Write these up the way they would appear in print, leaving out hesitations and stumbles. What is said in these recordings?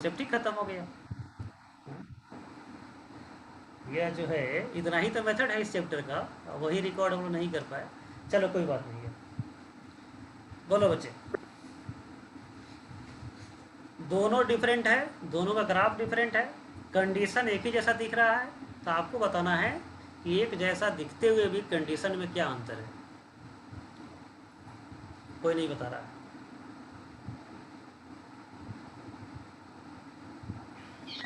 Chapter खत्म हो गया। यह जो है इतना ही तो मेथड है इस चैप्टर का, वही रिकॉर्ड हम लोग नहीं कर पाए। चलो कोई बात नहीं है। बोलो बच्चे, दोनों डिफरेंट है, दोनों का ग्राफ डिफरेंट है, कंडीशन एक ही जैसा दिख रहा है, तो आपको बताना है कि एक जैसा दिखते हुए भी कंडीशन में क्या अंतर है। कोई नहीं बता रहा है।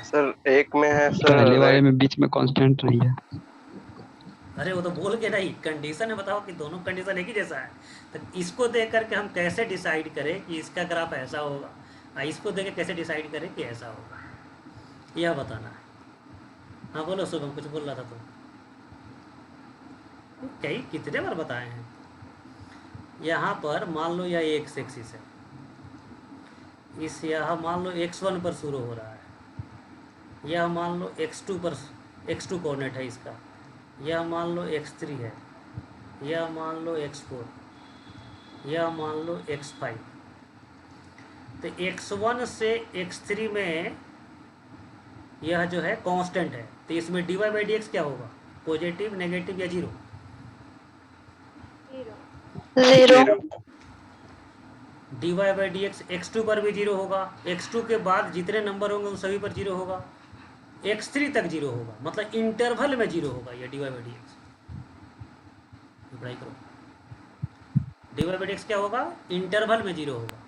सर एक में है सर पहले वाले रेड। में बीच में कांस्टेंट नहीं है। अरे वो तो बोल के नहीं, कंडीशन है, बताओ कि दोनों कंडीशन एक ही जैसा है। तो इसको देख करके हम कैसे डिसाइड करें कि इसका ग्राफ ऐसा होगा, इसको देख के कैसे डिसाइड करें कि ऐसा होगा, यह बताना है। हाँ बोलो शुभम, कुछ बोल रहा था तुम। कई कितने बार बताए हैं। यहाँ पर मान लो यह एक्स एक्सिस है, इस यह मान लो x1 पर शुरू हो रहा है, यह मान लो x2 पर, x2 कोऑर्डिनेट है इसका, यह मान लो x3 है, यह मान लो x4, यह मान लो x5। तो x1 से x3 में यह जो है कांस्टेंट है, तो इसमें dy बाई डी एक्स क्या होगा, पॉजिटिव नेगेटिव या zero. Zero. Zero. dy by d x x2 पर भी जीरो होगा, x2 के बाद जितने नंबर होंगे उन सभी पर जीरो होगा, x3 तक जीरो होगा, मतलब इंटरवल में जीरो होगा ये dy बाई डी एक्स। पढ़ाई करो। dy बाई डी एक्स क्या होगा, इंटरवल में जीरो होगा।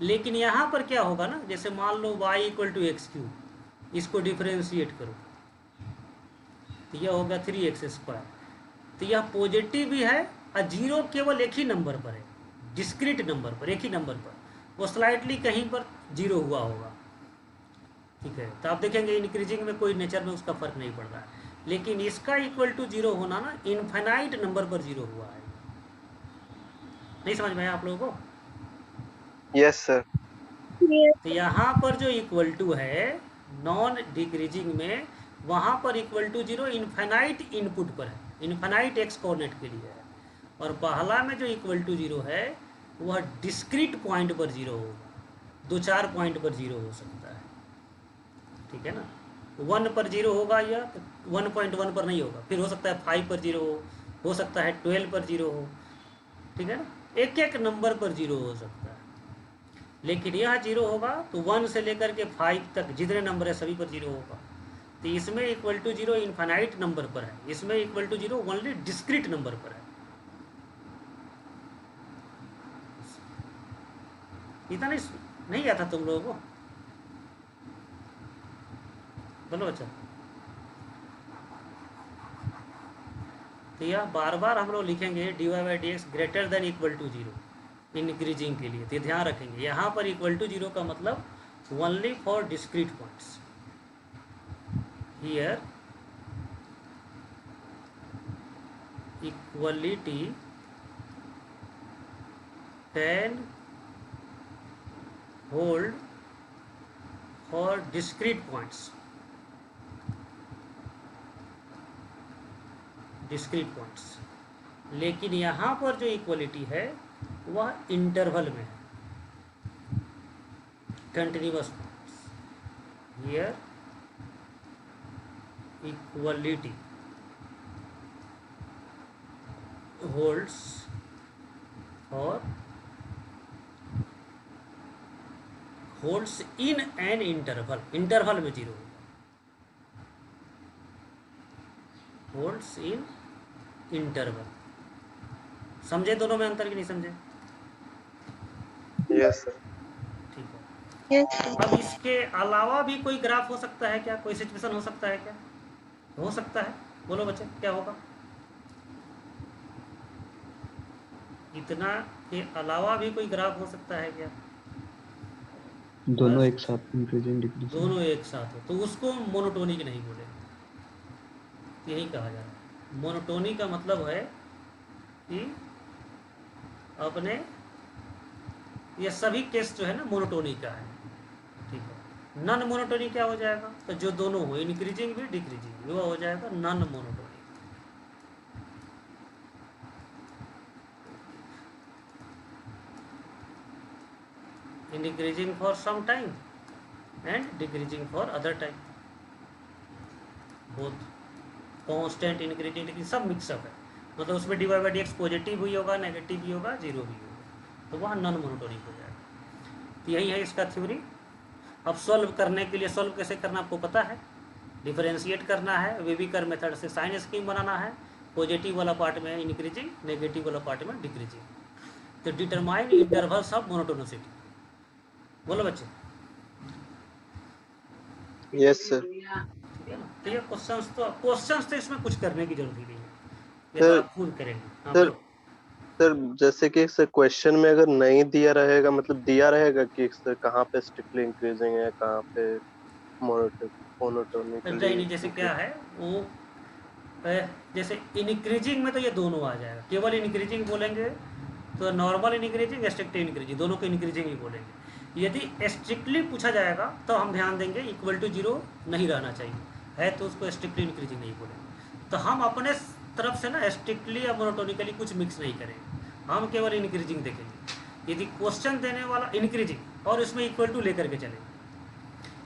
लेकिन यहाँ पर क्या होगा ना, जैसे मान लो y equal to x cube, इसको डिफ्रेंशिएट करो तो यह होगा 3x²। तो यह पॉजिटिव भी है और जीरो केवल एक ही नंबर पर है, डिस्क्रीट नंबर पर, एक ही नंबर पर, वो स्लाइटली कहीं पर जीरो हुआ होगा। ठीक है, तो आप देखेंगे इंक्रीजिंग में कोई नेचर में उसका फर्क नहीं पड़ रहा है, लेकिन इसका इक्वल टू जीरो होना ना, इनफाइनाइट नंबर पर जीरो हुआ है। नहीं समझ में आया आप लोगों को। Yes sir. तो यहाँ पर जो इक्वल टू है नॉन डिक्रीजिंग में, वहाँ पर equal to zero infinite input पर है, इनफाइनाइट एक्स कोऑर्डिनेट के लिए है। और पहला में जो इक्वल टू जीरो है वह डिस्क्रीट पॉइंट पर जीरो होगा, दो चार पॉइंट पर जीरो हो सकता है। ठीक है ना, 1 पर जीरो होगा या 1.1 पर नहीं होगा, फिर हो सकता है 5 पर जीरो हो सकता है 12 पर जीरो हो। ठीक है ना, एक एक नंबर पर जीरो हो सकता है। लेकिन यह जीरो होगा तो 1 से लेकर के 5 तक जितने नंबर है सभी पर जीरो होगा। तो इसमें equal to zero infinite number पर है, इसमें equal to zero only discrete number पर है। इतना नहीं आता तुम लोगों को। बोलो अच्छा। तो यह बार बार हम लोग लिखेंगे dy by d x greater than equal to zero increasing के लिए, तो ध्यान रखेंगे यहाँ पर इक्वल टू जीरो का मतलब only for discrete points. Here equality can hold for discrete points, discrete points. लेकिन यहाँ पर जो इक्वलिटी है वह इंटरवल में है, continuous points. Here equality holds और holds in an interval, interval में जीरो होगा, होल्ड्स इन इंटरवल। समझे दोनों में अंतर कि नहीं समझे। Yes sir. ठीक है, यस। अब इसके अलावा भी कोई ग्राफ हो सकता है क्या, कोई सिचुएशन हो सकता है क्या, हो सकता है। बोलो बच्चे क्या होगा। इतना के अलावा भी कोई ग्राफ हो सकता है क्या। दोनों बस एक साथ इंक्रीजिंग डिक्रीजिंग। दोनों एक साथ हो तो उसको मोनोटोनिक नहीं बोलेंगे, यही कहा जा रहा है। मोनोटोनिक का मतलब है कि अपने ये सभी केस जो है ना मोनोटोनिक का है। ठीक है, नॉन मोनोटोनिक क्या हो जाएगा, तो जो दोनों हो इंक्रीजिंग भी डिक्रीजिंग भी, वो हो जाएगा non monotonic. Increasing for some time and decreasing for other time, both constant increasing decreasing सब मिक्सअप है। मतलब उसमें dy बाई dx पॉजिटिव भी होगा, नेगेटिव भी होगा, जीरो भी होगा, तो वहाँ नॉन मोनोटोनिक हो जाएगा। तो यही है इसका थ्योरी। अब सॉल्व करने के लिए, सॉल्व कैसे करना आपको पता है, डिफरेंशिएट करना है, वेविकर मेथड से साइन स्कीम बनाना है, पॉजिटिव वाला पार्ट में इंक्रीजिंग, नेगेटिव वाला पार्ट में डिक्रीजिंग। तो डिटरमाइन इंटरवल्स ऑफ मोनोटोनिसिटी। बोलो बच्चे। Yes sir. ठीक है ना। तो ये क्वेश्चंस तो इसमें कुछ करने की जरूरत ही नहीं है, ये तो सर आप खुद करेंगे। हाँ सर बोलो। सर जैसे कि सर क्वेश्चन में अगर नहीं दिया रहेगा, मतलब दिया रहेगा कि सर कहाँ पे स्ट्रिक्टली इंक्रीजिंग है, कहाँ पे मोनोटोनिकली नहीं नहीं, जैसे क्या इंक्रीज। है वो जैसे इंक्रीजिंग में तो ये दोनों आ जाएगा, केवल इंक्रीजिंग बोलेंगे तो नॉर्मल इंक्रीजिंग, स्ट्रिक्ट इंक्रीजिंग, दोनों को इंक्रीजिंग ही बोलेंगे। यदि स्ट्रिक्टली पूछा जाएगा तो हम ध्यान देंगे इक्वल टू जीरो नहीं रहना चाहिए, है तो उसको स्ट्रिक्टली इंक्रीजिंग नहीं बोलेंगे। तो हम अपने तरफ से ना स्ट्रिक्टली या मोनोटोनिकली कुछ मिक्स नहीं करेंगे, हम केवल इंक्रीजिंग देखेंगे। यदि क्वेश्चन देने वाला इंक्रीजिंग और इसमें इक्वल टू लेकर के चलेंगे,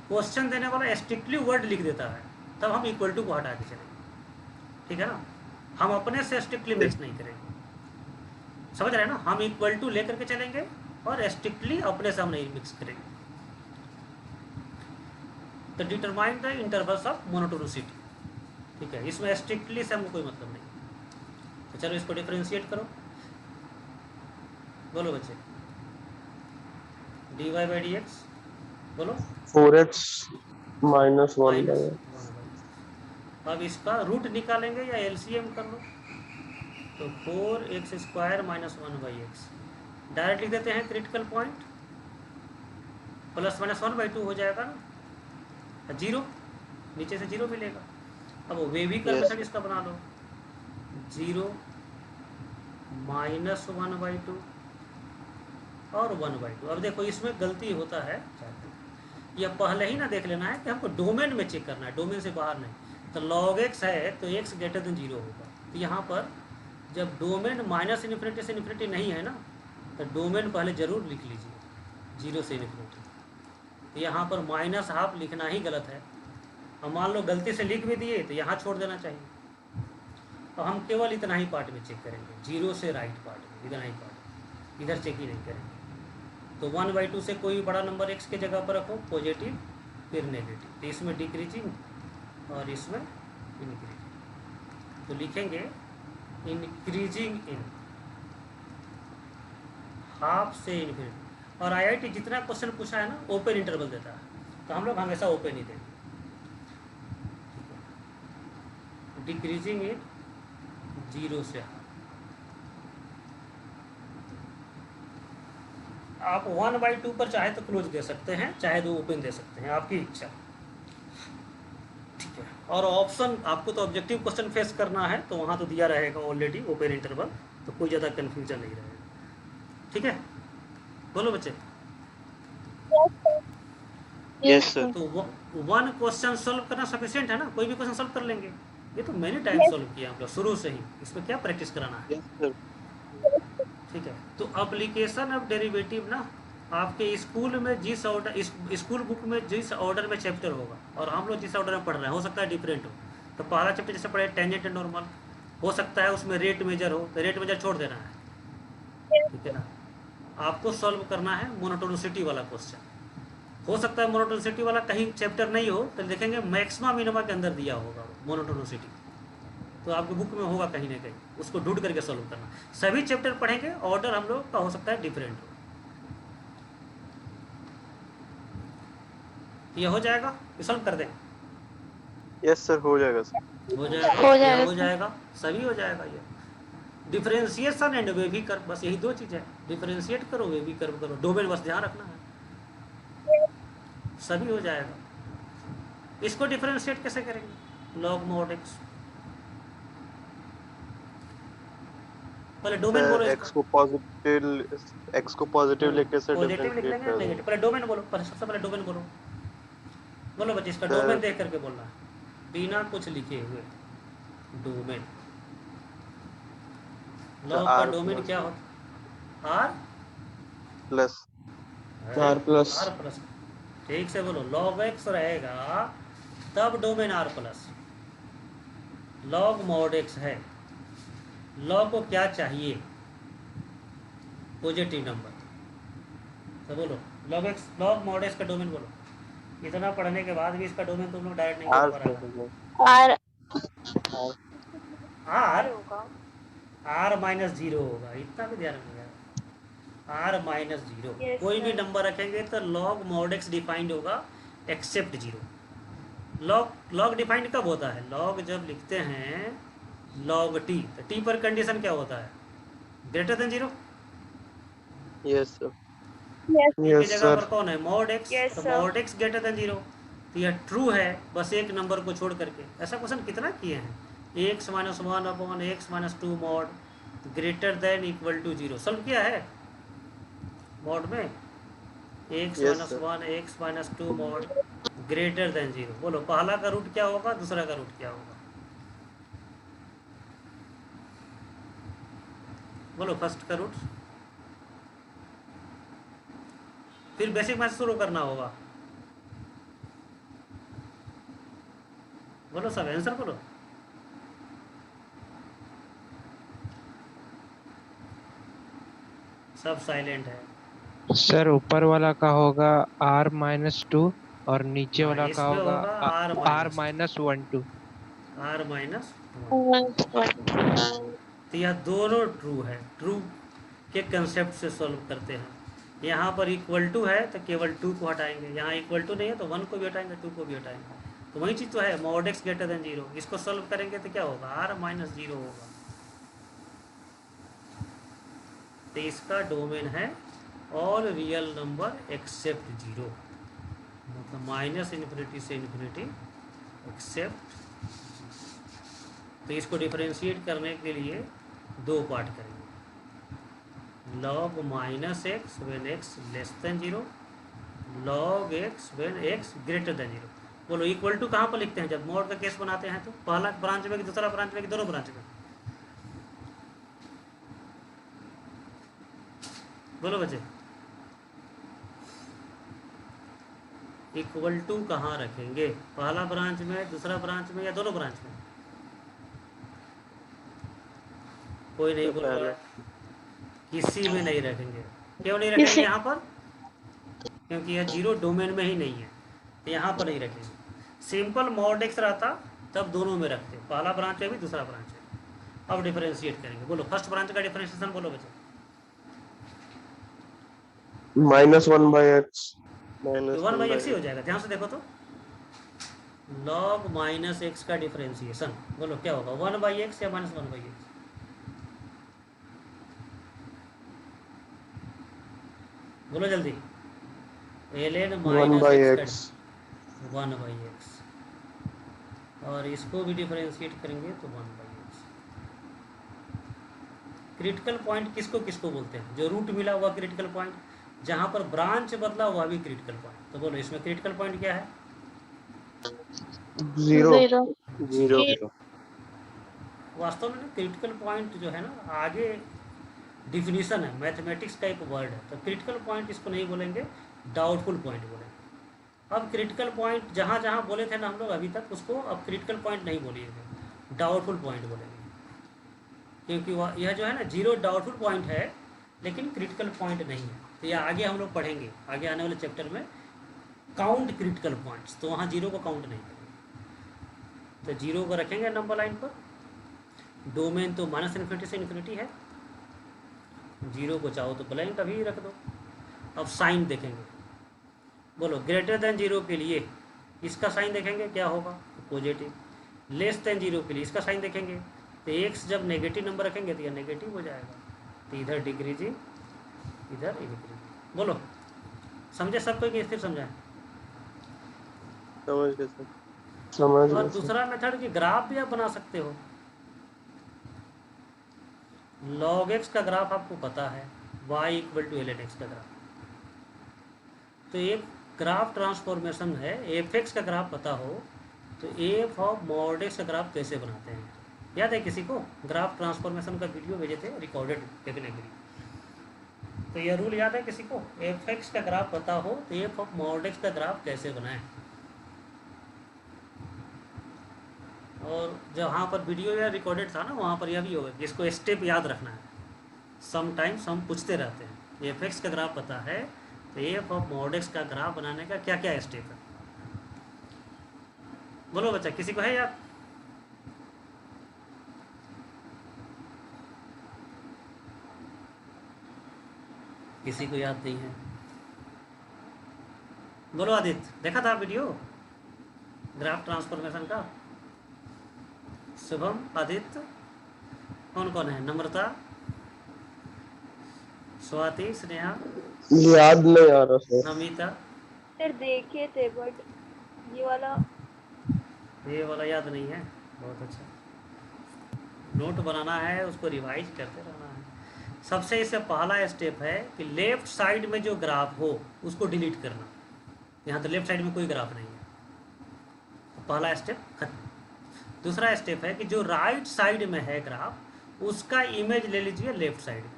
क्वेश्चन देने वाला स्ट्रिक्टली वर्ड लिख देता है, तब हम इक्वल टू को हटा के चलेंगे। ठीक है ना, हम अपने से स्ट्रिक्टली मिक्स नहीं करेंगे, समझ रहे हैं ना, हम इक्वल टू लेकर के चलेंगे और स्ट्रिक्टली अपने से हम नहीं मिक्स करेंगे। तो determine the intervals of monotonicity. ठीक है, इसमें स्ट्रिक्टली से हमको कोई मतलब नहीं। तो चलो इसको डिफरेंशिएट करो। बोलो बच्चे। dy बाई डी एक्स, बोलो 4x minus one minus by. 1/। अब इसका रूट निकालेंगे या एलसीएम कर लो, तो 4x² माइनस 1/x डायरेक्ट लिख देते हैं क्रिटिकल पॉइंट, प्लस माइनस 1/2 हो जाएगा ना, जीरो, नीचे से जीरो मिलेगा। अब वेविकर यस मेथड इसका बना लो, 0 माइनस 1/2 और 1/2। अब देखो इसमें गलती होता है, यह पहले ही ना देख लेना है कि हमको डोमेन में चेक करना है, डोमेन से बाहर नहीं। तो log x है तो x ग्रेटर देन 0 होगा। तो यहाँ पर जब डोमेन माइनस इन्फिनिटी से इन्फिनिटी नहीं है ना, तो डोमेन पहले ज़रूर लिख लीजिए 0 से इन्फिनिटी। तो यहाँ पर माइनस हाफ लिखना ही गलत है। अब मान लो गलती से लिख भी दिए तो यहाँ छोड़ देना चाहिए। तो हम केवल इतना ही पार्ट में चेक करेंगे, 0 से राइट पार्ट में इतना ही पार्ट, इधर चेक ही नहीं करेंगे। तो 1/2 से कोई बड़ा नंबर x के जगह पर रखो, पॉजिटिव फिर नेगेटिव, तो इसमें डिक्रीजिंग और इसमें इंक्रीजिंग। तो लिखेंगे इंक्रीजिंग इन हाफ से इन्फिनिटी। और IIT जितना क्वेश्चन पूछा है ना ओपन इंटरवल देता है, तो हम लोग हमेशा ओपन ही देंगे। डिक्रीजिंग इन 0 से हाफ। आप 1/2 पर चाहे तो क्लोज दे सकते हैं, चाहे तो ओपन दे सकते हैं, आपकी इच्छा। ठीक है, और ऑप्शन आपको तो ऑब्जेक्टिव क्वेश्चन फेस करना है तो वहाँ तो दिया रहेगा ऑलरेडी ओपन इंटरवल, तो कोई ज़्यादा कन्फ्यूजन नहीं रहेगा। ठीक है, बोलो बच्चे। Yes sir. तो 1 क्वेश्चन सॉल्व करना सफिशिएंट है ना, कोई भी क्वेश्चन सॉल्व कर लेंगे। ये तो मैंने टाइम सॉल्व किया हम लोग शुरू से ही, इसमें क्या प्रैक्टिस कराना है। Yes sir. ठीक है, तो एप्लीकेशन ऑफ डेरिवेटिव ना आपके स्कूल में जिस ऑर्डर, स्कूल बुक में जिस ऑर्डर में चैप्टर होगा और हम लोग जिस ऑर्डर में पढ़ रहे हैं हो सकता है डिफरेंट हो। तो पहला चैप्टर जैसे पढ़े टेंजेंट एंड नॉर्मल, हो सकता है उसमें रेट मेजर हो, तो रेट मेजर छोड़ देना है। ठीक है ना, आपको सॉल्व करना है मोनोटोनिसिटी वाला क्वेश्चन। हो सकता है मोनोटोनिसिटी वाला कहीं चैप्टर नहीं हो, तो देखेंगे मैक्सिमा मिनिमा के अंदर दिया होगा मोनोटोनिसिटी, तो आपके बुक में होगा कहीं ना कहीं, उसको ढूंढ करके सॉल्व करना। सभी चैप्टर पढ़ेंगे, ऑर्डर हम लोग का हो सकता है डिफरेंट हो। ये हो जाएगा, ये सॉल्व कर दें। यस सर, हो जाएगा सर। हो जाएगा, ये हो जाएगा, सभी हो जाएगा। ये डिफरेंशिएशन एंड वेवी कर्व, बस यही दो चीज़ है, डिफरेंशिएट करो वेवी कर्व करो, डोमेन बस ध्यान रखना है, सभी हो जाएगा। इसको डिफरेंशिएट कैसे करेंगे, लॉग मॉड एक्स, पहले डोमेन बोलो सर इसका। एक्स को पॉजिटिव लेके सर पॉजिटिव लिख डिफरेंशिएट लेंगे, कर देंगे। नेगेटिव, पहले डोमेन बोलो, पहले सबसे पहले डोमेन बोलो। बोलो बच्चे, इसका सर डोमेन देख करके बोलना है, बिना कुछ लिखे हुए। डोमेन, लॉग का आर डोमेन प्लस क्या होता है, r plus r plus. Plus. ठीक से बोलो, log x रहेगा तब domain r plus. log mod x है, log को क्या चाहिए, पॉजिटिव नंबर। तो बोलो log x, log mod x का डोमेन बोलो। इतना पढ़ने के बाद भी इसका डोमेन तुम लोग डायरेक्ट नहीं बोल पा रहा है। r माइनस जीरो होगा, इतना भी ध्यान रखिएगा, r माइनस जीरो। कोई भी नंबर रखेंगे तो log mod x डिफाइंड होगा एक्सेप्ट जीरो। log डिफाइंड कब होता है, log जब लिखते हैं log t, तो t पर कंडीशन क्या होता है, greater than zero. Yes sir, की यस जगह सर। पर कौन है, mod x, तो mod x greater than zero, तो यह ट्रू है बस एक नंबर को छोड़ करके। ऐसा क्वेश्चन कितना किए हैं, x minus one upon x minus two mod greater than equal to zero, solve किया है मॉड में, x Yes, minus sir. One x minus two mod greater than zero. बोलो पहला का रूट क्या होगा, दूसरा का रूट क्या होगा, बोलो फर्स्ट का रूट। फिर बेसिक मैथ शुरू करना होगा, बोलो सब आंसर बोलो। सब साइलेंट है। सर ऊपर वाला का होगा r माइनस टू और नीचे हाँ, वाला का इसमें होगा होगा r minus one two. r minus one. तो यह दोनों ट्रू है, ट्रू के कंसेप्ट से सॉल्व करते हैं। यहाँ पर इक्वल टू है तो केवल टू को हटाएंगे, यहाँ इक्वल टू नहीं है तो वन को भी हटाएंगे, टू को भी हटाएंगे। तो वही चीज़ तो है, mod x greater than zero. इसको सॉल्व करेंगे तो क्या होगा, r माइनस जीरो होगा। तो इसका डोमेन है all real number except zero, मतलब माइनस इन्फिनिटी से इन्फिनिटी एक्सेप्ट। तो इसको डिफरेंशिएट करने के लिए दो पार्ट करेंगे, log minus x when x less than zero, log x when x greater than zero. बोलो इक्वल टू कहाँ पर लिखते हैं, जब मॉड का केस बनाते हैं तो पहला ब्रांच में कि दूसरा ब्रांच में कि दोनों ब्रांच में, बोलो बच्चे इक्वल टू कहाँ रखेंगे, पहला ब्रांच में, दूसरा ब्रांच में, या दोनों ब्रांच में। कोई नहीं बोल रहा है, किसी में नहीं रखेंगे। क्यों नहीं रखेंगे यहाँ पर, क्योंकि यह जीरो डोमेन में ही नहीं है, तो यहाँ पर नहीं रखेंगे। सिंपल मॉड एक्स रहता तब दोनों में रखते, पहला ब्रांच है भी दूसरा ब्रांच है। अब डिफरेंशिएट करेंगे, बोलो फर्स्ट ब्रांच का डिफरेंशिएशन बोलो बच्चे। Minus one by x, minus one by x ही हो जाएगा, ध्यान से देखो तो। log माइनस एक्स का डिफरेंशिएशन बोलो क्या होगा, वन बाई एक्स या माइनस वन बाई एक्स, बोलो जल्दी। ln one by minus x, one by x, और इसको भी डिफरेंशिएट करेंगे तो one by x. Critical point किसको किसको बोलते हैं, जो रूट मिला हुआ क्रिटिकल पॉइंट, जहाँ पर ब्रांच बदला हुआ भी क्रिटिकल पॉइंट। तो बोलो इसमें क्रिटिकल पॉइंट क्या है, जीरो जीरो। वास्तव में ना क्रिटिकल पॉइंट जो है ना, आगे डिफिनीशन है, मैथमेटिक्स का एक वर्ड है। तो क्रिटिकल पॉइंट इसको नहीं बोलेंगे, डाउटफुल पॉइंट बोलेंगे। अब क्रिटिकल पॉइंट जहाँ जहाँ बोले थे ना हम लोग अभी तक, उसको अब क्रिटिकल पॉइंट नहीं बोलिएगा, डाउटफुल पॉइंट बोलेंगे। क्योंकि वह यह जो है ना जीरो डाउटफुल पॉइंट है, लेकिन क्रिटिकल पॉइंट नहीं है। तो यह आगे हम लोग पढ़ेंगे, आगे आने वाले चैप्टर में काउंट क्रिटिकल पॉइंट्स, तो वहाँ जीरो को काउंट नहीं करेंगे। तो जीरो को रखेंगे नंबर लाइन पर, डोमेन तो माइनस इन्फिनिटी से इन्फिनिटी है, जीरो को चाहो तो ब्लैंक अभी रख दो। अब साइन देखेंगे, बोलो ग्रेटर देन जीरो के लिए इसका साइन देखेंगे क्या होगा, पॉजिटिव। लेस देन जीरो के लिए इसका साइन देखेंगे, तो एक्स जब नेगेटिव नंबर रखेंगे तो यह नेगेटिव हो जाएगा, तो इधर डिक्रीजिंग इधर इंक्रीजिंग। बोलो समझे सबको कि फिर समझाएं, समझ गए सर, समझ और गए सर। दूसरा मेथड की ग्राफ भी आप बना सकते हो। log x का ग्राफ आपको पता है, y equal to ln x का ग्राफ। तो एक ग्राफ ट्रांसफॉर्मेशन है, एफ एक्स का ग्राफ पता हो तो एफ ऑफ मॉड एक्स का ग्राफ कैसे बनाते हैं, याद है किसी को? ग्राफ ट्रांसफॉर्मेशन का वीडियो भेजे थे, रिकॉर्डेड डेफिनेटली। तो यह रूल याद है किसी को? एफ एक्स का ग्राफ पता हो तो एफ ऑफ मॉड एक्स का ग्राफ कैसे बनाएं। और जहाँ पर वीडियो या रिकॉर्डेड था ना वहाँ पर यह भी होगा कि इसको स्टेप याद रखना है। समटाइम्स हम पूछते रहते हैं एफ एक्स का ग्राफ पता है तो एफ ऑफ मॉड एक्स का ग्राफ बनाने का क्या क्या स्टेप है। बोलो बच्चा, किसी को है याद? किसी को याद नहीं है? बोलो आदित्य, देखा था वीडियो ग्राफ ट्रांसफॉर्मेशन का? शुभम, आदित्य, कौन कौन है? नम्रता, स्वाति, स्नेहा, याद नहीं आ रहा सर। नमिता। सर देखे थे बट ये वाला याद नहीं है। बहुत अच्छा, नोट बनाना है, उसको रिवाइज करते रहना है। सबसे इससे पहला स्टेप है कि लेफ्ट साइड में जो ग्राफ हो उसको डिलीट करना। यहाँ तो लेफ्ट साइड में कोई ग्राफ नहीं है, तो पहला स्टेप खत्म। दूसरा स्टेप है कि जो राइट साइड में है ग्राफ उसका इमेज ले लीजिए लेफ्ट साइड में।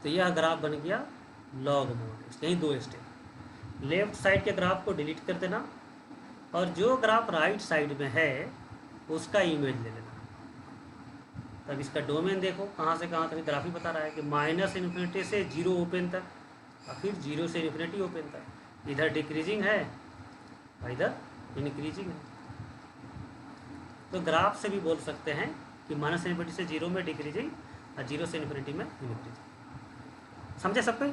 तो यह ग्राफ बन गया लॉग मॉड। यही दो स्टेप, लेफ्ट साइड के ग्राफ को डिलीट कर देना और जो ग्राफ राइट साइड में है उसका इमेज ले लेना। तब इसका डोमेन देखो कहाँ से कहाँ तक ग्राफ ही बता रहा है कि -∞ से 0 ओपन तक और फिर 0 से ∞ ओपन तक। इधर डिक्रीजिंग है और इधर इंक्रीजिंग है। तो ग्राफ से भी बोल सकते हैं कि -∞ से 0 में डिक्रीजिंग और 0 से ∞ में इंक्रीजिंग। समझे सब कोई?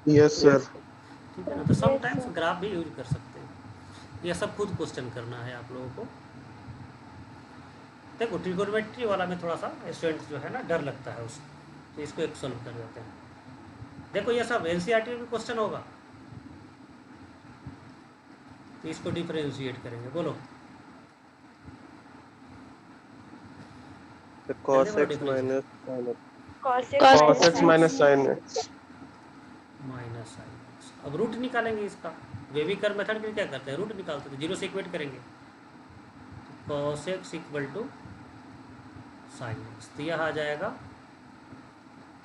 Yes sir. ठीक है ना। तो समटाइम्स ग्राफ भी यूज कर सकते हैं। यह सब खुद क्वेश्चन करना है आप लोगों को। देखो ट्रिगोनोमेट्री वाला में थोड़ा सा स्टूडेंट जो है ना डर लगता है उसको, तो इसको एक सॉल्व कर देते हैं। देखो ये सब एनसीईआरटी में भी क्वेश्चन होगा, तो इसको डिफरेंशिएट करेंगे। बोलो cos जल्दी x बोलो minus cos x minus sin x। Minus sine. अब रूट निकालेंगे इसका। वेविकर मेथड में क्या करते हैं, रूट निकालते हैं, तो 0 से इक्वेट करेंगे। cos x equal to sine x, तो यह आ जाएगा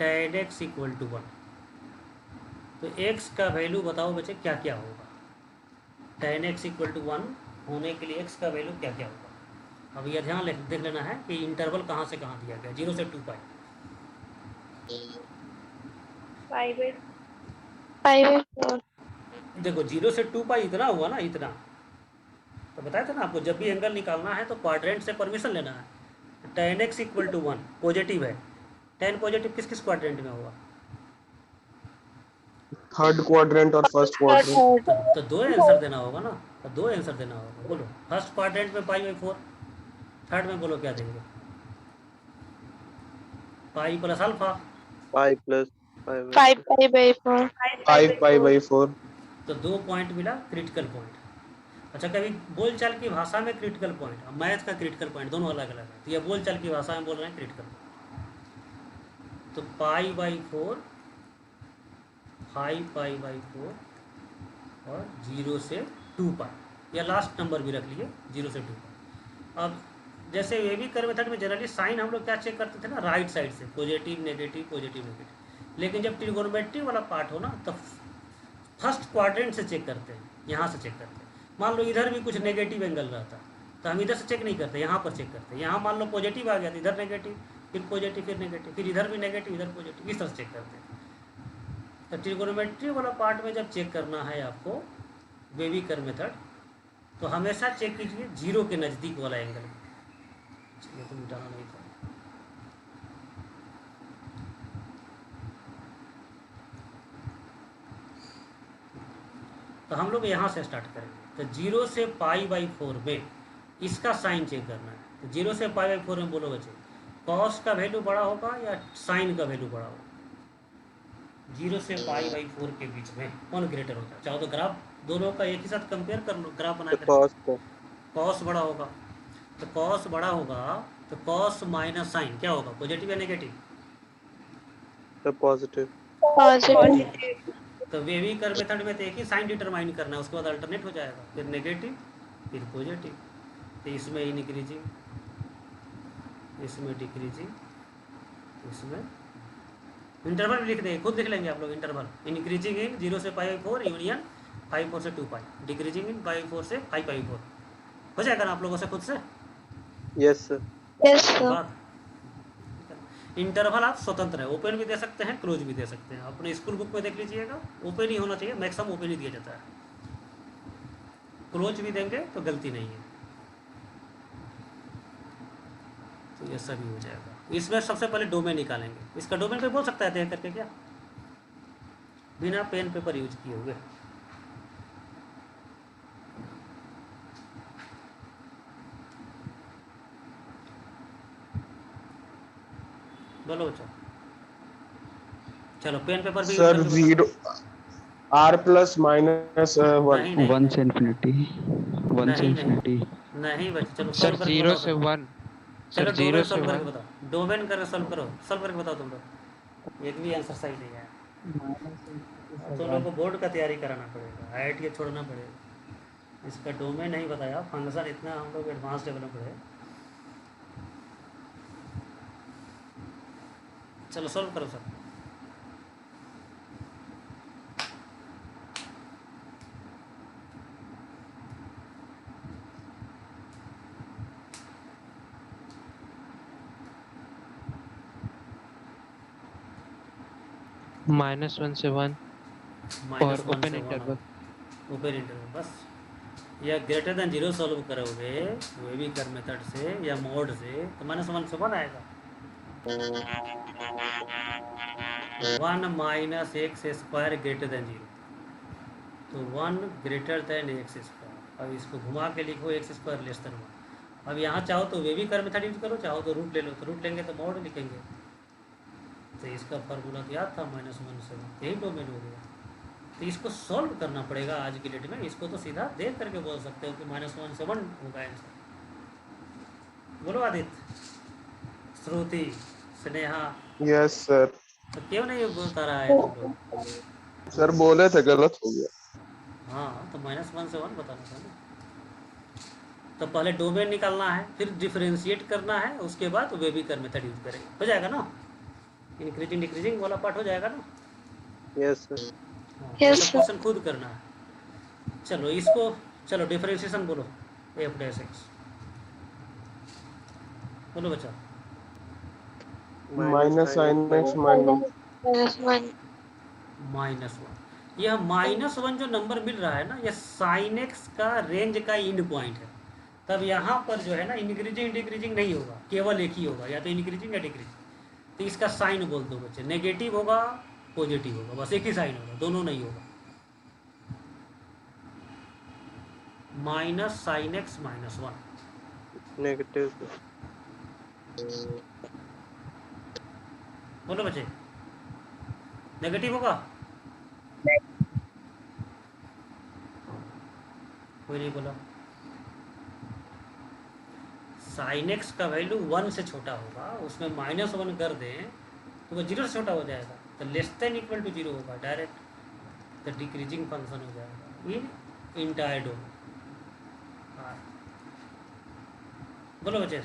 tan x इक्वल टू 1। तो x का वैल्यू बताओ बच्चे क्या क्या होगा। tan x इक्वल टू 1 होने के लिए x का वैल्यू क्या क्या होगा। अब यह ध्यान देख लेना है कि इंटरवल कहाँ से कहाँ दिया गया, 0 से 2 पाई। 5/4। देखो 0 से 2 पाई इतना हुआ ना, इतना तो बताया था ना आपको, जब भी एंगल निकालना है तो क्वाड्रेंट से परमिशन लेना है। tan x equal to 1 positive है, tan पॉजिटिव किस किस क्वाड्रेंट में होगा? थर्ड क्वाड्रेंट और फर्स्ट क्वाड्रेंट। तो दो आंसर देना होगा ना, तो दो आंसर देना होगा। बोलो फर्स्ट क्वाड्रेंट में π/4, थर्ड में बोलो क्या देंगे? Pi plus alpha. Pi plus 5/4 5π/4। तो 2 पॉइंट मिला, क्रिटिकल पॉइंट। अच्छा कभी बोलचाल की भाषा में क्रिटिकल पॉइंट और मैथ का क्रिटिकल पॉइंट दोनों अलग अलग है। तो यह बोलचाल की भाषा में बोल रहे हैं क्रिटिकल पॉइंट। तो π/4 5π/4 और 0 से 2 पाई, या लास्ट नंबर भी रख लिए 0 से 2 पाई। अब जैसे वेविकर मेथड में जनरली साइन हम लोग क्या चेक करते थे ना, राइट साइड से, पॉजिटिव नेगेटिव पॉजिटिव नेगेटिव। लेकिन जब ट्रिगोनोमेट्री वाला पार्ट हो ना तो फर्स्ट क्वाड्रेंट से चेक करते हैं, यहाँ से चेक करते हैं। मान लो इधर भी कुछ नेगेटिव एंगल रहता तो हम इधर से चेक नहीं करते, यहाँ पर चेक करते हैं। यहाँ मान लो पॉजिटिव आ गया तो इधर नेगेटिव, फिर पॉजिटिव, फिर नेगेटिव, फिर इधर भी नेगेटिव, इधर पॉजिटिव, इस तरह से चेक करते हैं। तो ट्रिगोनोमेट्री वाला पार्ट में जब चेक करना है आपको वेविकर मेथड, तो हमेशा चेक कीजिए 0 के नज़दीक वाला एंगल। ये तो मिटाना नहीं था। तो हम लोग यहाँ से स्टार्ट करेंगे। तो 0 से π/4 में इसका साइन चेक करना है। तो 0 से π/4 में बोलो बच्चे, कॉस का वैल्यू बड़ा होगा या साइन का वैल्यू बड़ा होगा? 0 से π/4 के बीच में कौन ग्रेटर होता है? चाहो तो ग्राफ दोनों का एक ही साथ कंपेयर कर लो, ग्राफ बना कर। कॉस बड़ा होगा, तो कॉस बड़ा होगा तो कॉस माइनस साइन क्या होगा, पॉजिटिव या नेगेटिव? तो पॉजिटिव। तो वेविकर मेथड में तो एक ही साइन डिटरमाइन करना है, उसके बाद अल्टरनेट हो जाएगा, फिर नेगेटिव फिर पॉजिटिव। तो इसमें इंक्रीजिंग इसमें डिक्रीजिंग, इसमें इंटरवल लिख देंगे, खुद लिख लेंगे आप लोग इंटरवल। इंक्रीजिंग इन 0 से π/4 यूनियन 5/4 से 2π, डिक्रीजिंग इन π/4 से 5/4। हो जाएगा ना आप लोगों से खुद से यस सर। Yes sir. बात। इंटरवल आप स्वतंत्र है, ओपन भी दे सकते हैं, क्लोज भी दे सकते हैं। अपने स्कूल बुक में देख लीजिएगा, ओपन ही होना चाहिए, मैक्सिमम ओपन ही दिया जाता है। क्लोज भी देंगे तो गलती नहीं है। तो ये सभी हो जाएगा। इसमें सबसे पहले डोमेन निकालेंगे। इसका डोमेन पे बोल सकता है देख करके क्या, बिना पेन पेपर यूज किए हुए। बोलो बच्चों, चलो पेन पेपर भी यूज सर करके बताओ। 0 r प्लस माइनस 1 नहीं नहीं 1 से इन्फिनिटी, 1 से नहीं नहीं इन्फिनिटी। नहीं बच्चे, चलो सर सॉल्व करके 0 बताओ से तुम। 1, चलो सर डोमेन 0 से सॉल्व करके 1। बताओ, डोमेन करके सॉल्व करो, सॉल्व करके बताओ तुम लोग। एक भी आंसर सही नहीं है। तुम लोग को बोर्ड का तैयारी कराना पड़ेगा, IIT छोड़ना पड़ेगा। इसका डोमेन नहीं बताया, फंक्शन इतना हम लोग एडवांस डेवलप है। चलो सॉल्व करो सर। -1 से 1 और ओपन इंटरवल। ओपन इंटरवल बस। या ग्रेटर देन 0 सॉल्व करोगे वेविकर मेथड से या मोड से तो -1 से 1 आएगा। 1 minus x square greater than 0, तो 1 ग्रेटर देन एक्स स्क्वायर। अब इसको घुमा के लिखो x स्क्वायर लेस देन 1। अब यहाँ चाहो तो वेविकर मेथड यूज करो, चाहो तो रूट ले लो, तो रूट लेंगे तो मोड लिखेंगे। तो इसका फार्मूला तो याद था, -1 से 1, यही डोमेन हो गया। तो इसको सॉल्व करना पड़ेगा आज की डेट में। इसको तो सीधा देख करके बोल सकते हो कि -1 से 1 होगा आंसर। बोलो आदित्य, श्रुति, स्नेहा, यस सर। तो क्यों नहीं बता रहा है तुम लोग? सर बोले थे गलत हो गया। हाँ तो -1 से 1 बताना था ना। तो पहले डोमेन निकालना है, फिर डिफरेंशिएट करना है, उसके बाद वेविकर मेथड यूज करेंगे। हो जाएगा ना, इंक्रीजिंग डिक्रीजिंग वाला पार्ट हो जाएगा ना। Yes sir. Yes, सब क्वेश्चन खुद करना है। चलो इसको, चलो डिफरेंशिएशन बोलो, f डैश x बोलो बच्चा। Minus sign x minus -1। -1, यह -1 जो नंबर मिल रहा है ना, यह साइन एक्स का रेंज का एंड पॉइंट है। तब यहाँ पर जो है ना इंक्रीजिंग डिक्रीजिंग नहीं होगा, केवल एक ही होगा, या तो इंक्रीजिंग या डिक्रीजिंग। तो इसका साइन बोल दो बच्चे, नेगेटिव होगा पॉजिटिव होगा, बस एक ही साइन होगा, दोनों नहीं होगा। Minus sine x -1 negative. बोलो बच्चे, नेगेटिव होगा? कोई नहीं बोला। साइन एक्स का वैल्यू 1 से छोटा होगा, उसमें -1 कर दें तो वो 0 से छोटा हो जाएगा, तो लेस देन इक्वल टू 0 होगा डायरेक्ट, तो डिक्रीजिंग फंक्शन हो जाएगा इन इंटायर डोमेन। बोलो बच्चे।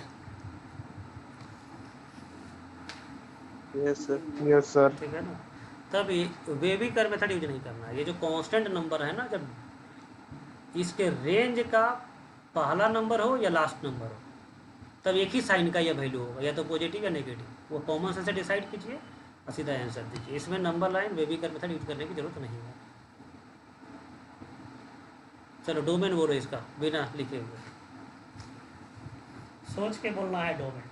Yes sir. Yes sir. ठीक है ना। तब वेविकर मेथड यूज नहीं करना है। ये जो कांस्टेंट नंबर है ना, जब इसके रेंज का पहला नंबर हो या लास्ट नंबर हो, तब एक ही साइन का यह वैल्यू होगा, या तो पॉजिटिव या नेगेटिव। वो कॉमन सेंस से डिसाइड कीजिए और सीधा आंसर दीजिए। इसमें नंबर लाइन वेविकर मेथड यूज करने की जरूरत नहीं है। चलो डोमेन बोलो इसका बिना लिखे हुए, सोच के बोलना है डोमेन।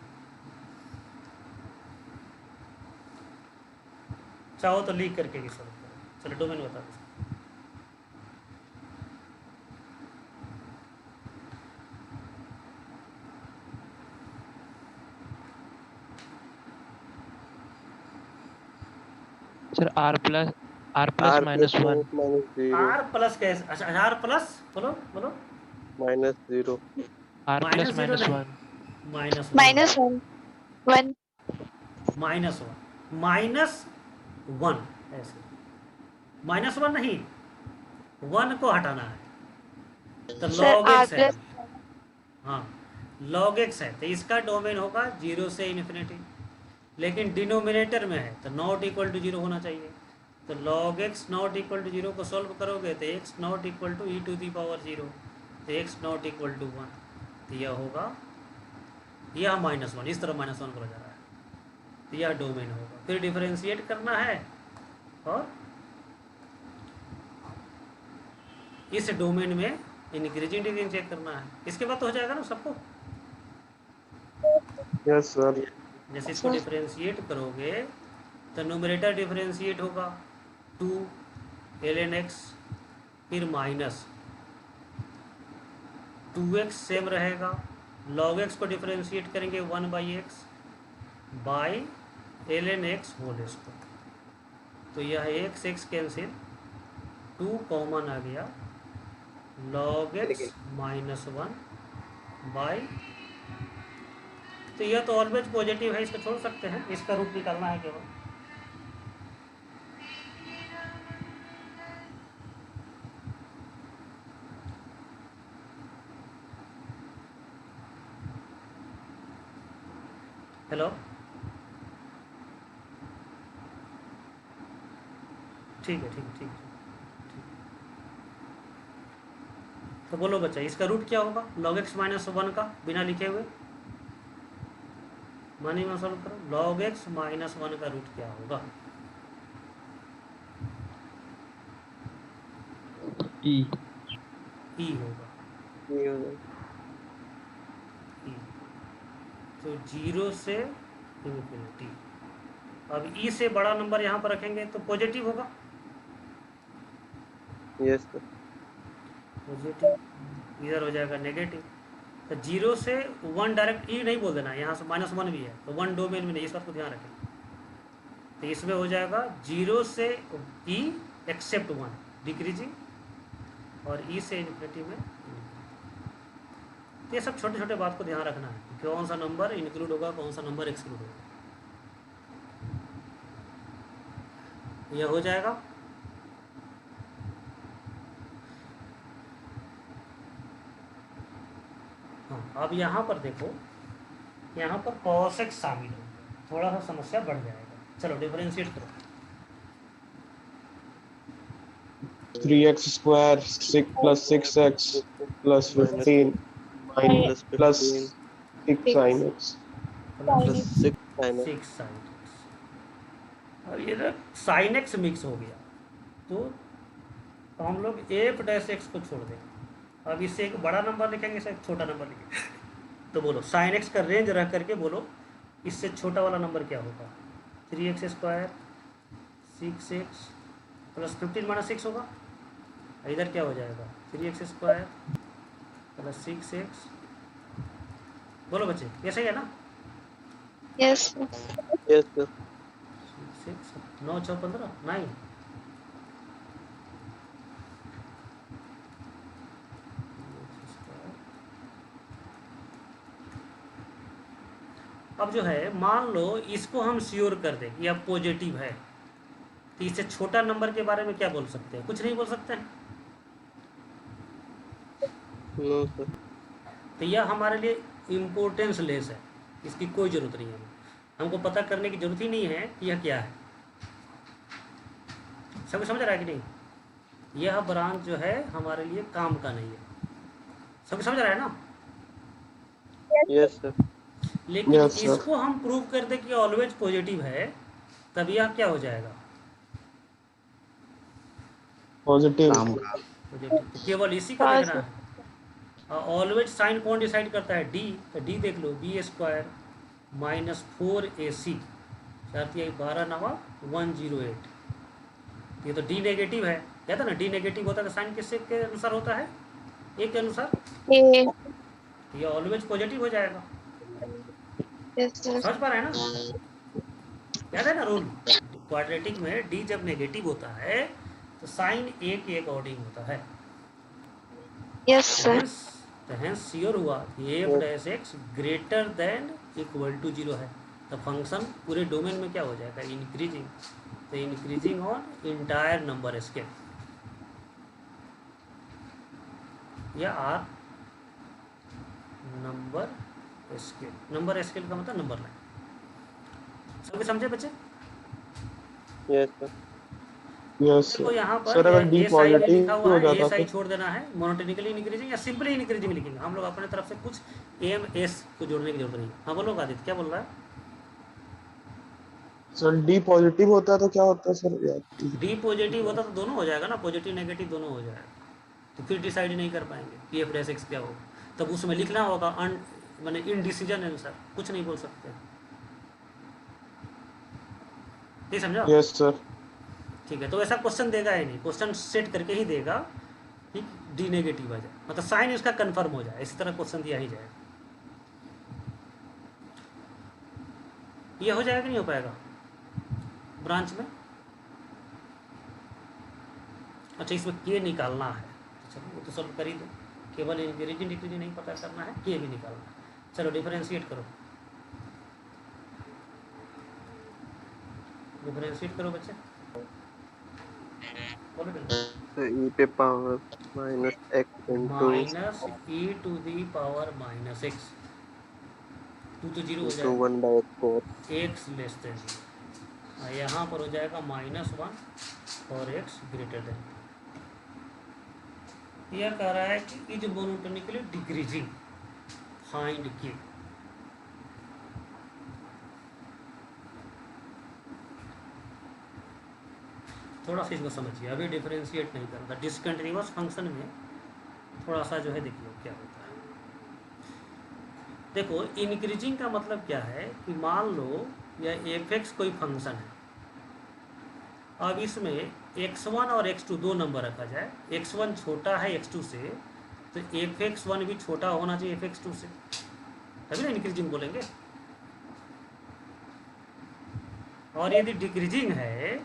चाहो तो लिख करके भी सॉल्व करो। चलो डोमेन बता दो। Sir r plus -1 r plus कैसे? अच्छा आर प्लस, बोलो बोलो। -0 r प्लस -0 नहीं, -1 -1 -1 -1 ऐसे, -1 नहीं, 1 को हटाना है तो सर log r x है। प्लस हाँ log x है तो इसका डोमेन होगा 0 से इन्फिनिटी, लेकिन डिनोमिनेटर में है तो नॉट इक्वल टू 0 होना चाहिए। तो log x not equal to 0 को सॉल्व करोगे तो x not equal to e to the power 0, तो x नॉट इक्वल टू 1, तो यह होगा, यह -1 इस तरफ -1 करा जा रहा है, तो यह डोमेन होगा। फिर डिफरेंशिएट करना है और इस डोमेन में इंक्रीजिंग डिग्री चेक करना है। इसके बाद तो हो जाएगा ना सबको। Yes sir. जैसे इसको डिफरेंशिएट करोगे तो न्यूमरेटर डिफरेंशिएट होगा 2 ln x, फिर माइनस 2x सेम रहेगा, log x को डिफरेंशिएट करेंगे 1/x by ln x whole square, तो यह x कैंसिल, 2 कॉमन आ गया, log x -1 बाई, तो यह तो ऑलवेज पॉजिटिव है, इसको छोड़ सकते हैं, इसका रूट निकालना है केवल। हेलो, ठीक है ठीक है ठीक है ठीक। तो बोलो बच्चा, इसका रूट क्या होगा log x -1 का, बिना लिखे हुए मानी में सॉल्व करो। log x -1 का रूट क्या होगा? E e होगा, ये हो जाएगा। e, तो 0 से इन्फिनिटी। अब e से बड़ा नंबर यहाँ पर रखेंगे तो पॉजिटिव होगा, यस सर। पॉजिटिव, इधर हो जाएगा नेगेटिव। तो 0 से 1 डायरेक्ट ई नहीं बोल देना, यहाँ से -1 भी है तो 1 डोमेन में नहीं, इस बात को ध्यान रखें। तो इसमें हो जाएगा 0 से ई एक्सेप्ट 1 डिक्रीजिंग, और ई से इन्फिनिटी में। तो ये सब छोटे छोटे बात को ध्यान रखना है, कौन सा नंबर इंक्लूड होगा, कौन सा नंबर एक्सक्लूड होगा। यह हो जाएगा। हाँ, अब यहाँ पर देखो, यहाँ पर cos x शामिल हो, थोड़ा सा समस्या बढ़ जाएगा। चलो डिफरेंशिएट करो। 3x square 6 plus 6x plus 15 plus plus 15 6 sin x plus 6 sin 6 sin x। अब ये ना sin x मिक्स हो गया तो हम लोग f' को छोड़ देंगे। अब इससे एक बड़ा नंबर लिखेंगे, इससे एक छोटा नंबर लिखेंगे। तो बोलो sin x का रेंज रह करके बोलो इससे छोटा वाला नंबर क्या होगा? 3x स्क्वायर 6x प्लस 15 - 6 होगा। इधर क्या हो जाएगा? 3x square plus 6x। बोलो बच्चे, ये सही है ना? Yes. Yes sir. 6 9 6 15 9। अब जो है मान लो इसको हम श्योर कर दें कि अब पॉजिटिव है, तो इससे छोटा नंबर के बारे में क्या बोल सकते हैं? कुछ नहीं बोल सकते हैं। No sir. तो यह हमारे लिए इम्पोर्टेंस लेस है, इसकी कोई ज़रूरत नहीं है, हमको पता करने की ज़रूरत ही नहीं है कि यह क्या है। सब समझ रहा है कि नहीं? यह ब्रांच जो है हमारे लिए काम का नहीं है। सब समझ रहा है ना? Yes sir. लेकिन Yes, sir. इसको हम प्रूव कर दें कि ऑलवेज पॉजिटिव है, तब यह क्या हो जाएगा? positive positive. तो केवल इसी को हाँ, देखना है। ऑलवेज साइन कौन डिसाइड करता है? डी। तो डी देख लो, बी स्क्वायर -4ac 12 9 108। ये तो डी नेगेटिव है, कहता ना डी नेगेटिव होता है तो साइन किससे के अनुसार होता है? ए के अनुसार। A. ये ऑलवेज पॉजिटिव हो जाएगा। Yes, sir. समझ पा रहे हैं ना? याद है ना रूल? क्वाड्रेटिक में डी जब नेगेटिव होता है तो साइन ए के अकॉर्डिंग होता है। Yes, sir. तो हेंस श्योर हुआ कि f' greater than equal to 0 है, तो फंक्शन पूरे डोमेन में क्या हो जाएगा? इंक्रीजिंग। तो increasing on entire number scale, या R number scale, number scale का मतलब नंबर लाइन। सभी समझे बच्चे? Yes sir. यस देखो यहाँ पर सर, अगर डी एस आई में लिखा पॉजिटिव हुआ हो है, जाता एस आई तो छोड़ देना है, मोनोटोनिकली इंक्रीजिंग या सिंपली इंक्रीजिंग लिखेंगे हम लोग, अपने तरफ से कुछ एम एस को जोड़ने की जरूरत नहीं। हाँ बोलो आदित्य, क्या बोल रहा है? सर डी पॉजिटिव होता है तो क्या होता है सर यार? डी पॉजिटिव होता तो दोनों हो जाएगा ना, पॉजिटिव नेगेटिव दोनों हो जाएगा, तो फिर डिसाइड नहीं कर पाएंगे पी एफ डैश एक्स क्या होगा, तब उसमें लिखना होगा अन मैंने इन डिसीजन आंसर, कुछ नहीं बोल सकते। नहीं समझा? Yes sir. ठीक है, तो ऐसा क्वेश्चन देगा ही नहीं, क्वेश्चन सेट करके ही देगा कि डी नेगेटिव आ जाए, मतलब साइन इसका कंफर्म हो जाए, इसी तरह क्वेश्चन दिया ही जाएगा। ये हो जाएगा कि नहीं हो पाएगा ब्रांच में? अच्छा, इसमें के निकालना है, चलो वो तो सॉल्व कर ही दो, केवल इंक्रीजिंग डिक्रीजिंग नहीं पता करना है, के भी निकालना है। चलो डिफरेंशिएट करो, डिफरेंशिएट करो बच्चे, बोलो तो e पे power minus x into minus e to the power minus x, to तो जीरो हो इंटू जाएगा, 1/4। एक्स लेस देन जीरो, यहाँ पर हो जाएगा -1 और एक्स ग्रेटर देन। यह कह रहा है कि इज मोनोटोनिकली डिक्रीजिंग, फाइंड के। थोड़ा सा इसको समझिए, अभी डिफरेंशिएट नहीं करता, डिसकंटिन्यूअस फंक्शन में थोड़ा सा जो है देखिए क्या होता है। देखो इंक्रीजिंग का मतलब क्या है कि मान लो यह एफ एक्स कोई फंक्शन है, अब इसमें x1 और x2 दो नंबर रखा जाए, x1 छोटा है x2 से, तो fx1 भी छोटा होना चाहिए fx2 से, तभी ना इंक्रीजिंग बोलेंगे। और यदि डिक्रीजिंग है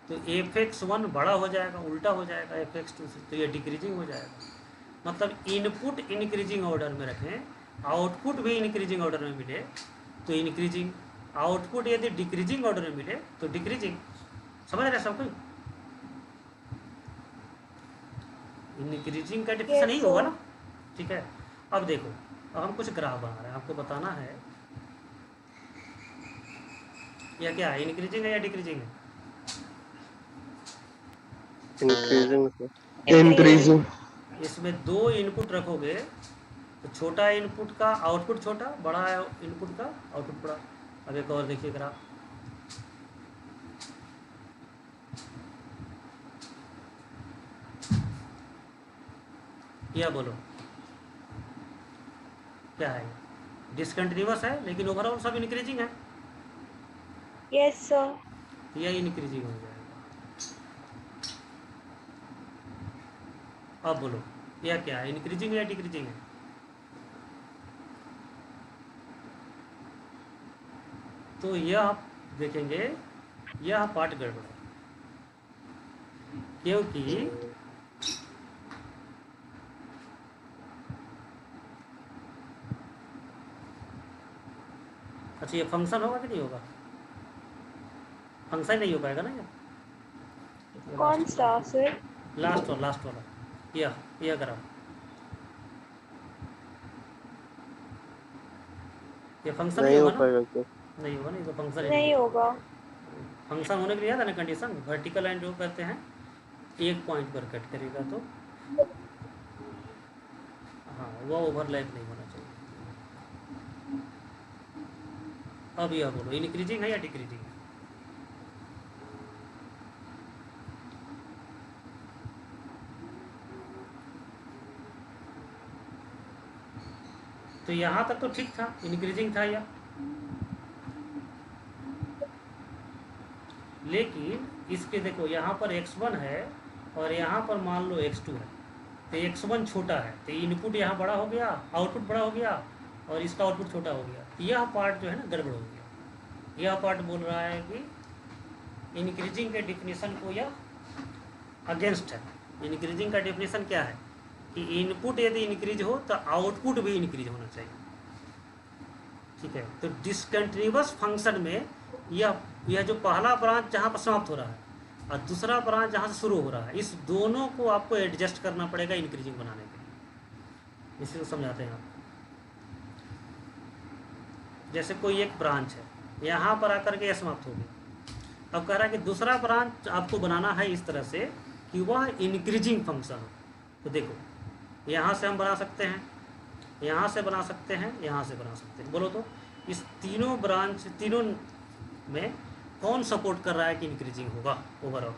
तो fx1 बड़ा हो जाएगा, उल्टा हो जाएगा fx2 से, तो ये डिक्रीजिंग हो जाएगा। मतलब इनपुट इंक्रीजिंग ऑर्डर में रखें, आउटपुट भी इंक्रीजिंग ऑर्डर में मिले तो इंक्रीजिंग, आउटपुट यदि डिक्रीजिंग ऑर्डर में मिले तो डिक्रीजिंग। समझ रहे सब कोई? इंक्रीजिंग का डिफिनेशन ही होगा ना, ठीक है। अब देखो, अब हम कुछ ग्राफ बना रहे हैं, आपको बताना है यह क्या है, इंक्रीजिंग है या डिक्रीजिंग है? इंक्रीजिंग से इंक्रीजिंग। इसमें दो इनपुट रखोगे तो छोटा इनपुट का आउटपुट छोटा, बड़ा इनपुट का आउटपुट बड़ा। अब एक और देखिए ग्राफ, क्या बोलो क्या है? डिसकंटिन्यूअस है लेकिन ओवरऑल सब इंक्रीजिंग है, Yes, sir. यह इंक्रीजिंग हो जाएगा। अब बोलो यह क्या है, इंक्रीजिंग या डिक्रीजिंग है? तो यह आप देखेंगे, यह पार्ट गड़बड़ है, क्योंकि अच्छा ये फंक्शन होगा कि नहीं होगा? फंक्शन नहीं हो पाएगा ना ये। कौन सा सर? लास्ट वाला यह करा, ये फंक्शन नहीं हो होगा ना? पाएगा क्या? नहीं होगा ना, ये तो फंक्शन ही नहीं होगा। फंक्शन होने के लिए याद है ना कंडीशन, वर्टिकल लाइन जो करते हैं एक पॉइंट पर कट करेगा तो हाँ वह ओवरलैप नहीं होना चाहिए। अब यह बोलो इंक्रीजिंग है या डिक्रीजिंग है? तो यहाँ तक तो ठीक था, इंक्रीजिंग था या, लेकिन इसके देखो यहाँ पर x1 है और यहाँ पर मान लो x2 है, तो x1 छोटा है तो इनपुट यहाँ बड़ा हो गया, आउटपुट बड़ा हो गया और इसका आउटपुट छोटा हो गया, यह पार्ट जो है ना गड़बड़ हो गया। यह पार्ट बोल रहा है कि इंक्रीजिंग के डिफिनीशन को यह अगेंस्ट है। इंक्रीजिंग का डिफिनीशन क्या है कि इनपुट यदि इंक्रीज हो तो आउटपुट भी इंक्रीज होना चाहिए, ठीक है। तो डिसकंटिन्यूअस फंक्शन में यह जो पहला ब्रांच जहाँ पर समाप्त हो रहा है और दूसरा ब्रांच जहाँ से शुरू हो रहा है, इस दोनों को आपको एडजस्ट करना पड़ेगा इंक्रीजिंग बनाने के लिए। इसी को समझाते हैं आप। जैसे कोई एक ब्रांच है, यहाँ पर आकर के समाप्त हो गया। अब कह रहा है कि दूसरा ब्रांच आपको बनाना है इस तरह से कि वह इंक्रीजिंग फंक्शन हो। तो देखो यहाँ से हम बना सकते हैं, यहाँ से बना सकते हैं, यहाँ से बना सकते हैं। बोलो तो इस तीनों ब्रांच, तीनों में कौन सपोर्ट कर रहा है कि इंक्रीजिंग होगा ओवरऑल?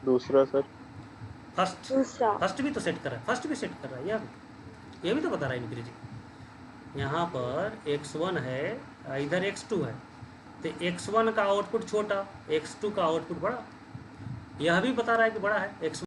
दूसरा सर। फर्स्ट, दूसरा। फर्स्ट भी तो सेट कर रहा है, फर्स्ट भी सेट कर रहा है, ये भी तो बता रहा है इंक्रीजिंग। यहाँ पर x1 है, इधर x2 है, तो x1 का आउटपुट छोटा, x2 का आउटपुट बड़ा। यह भी बता रहा है कि बड़ा है, x1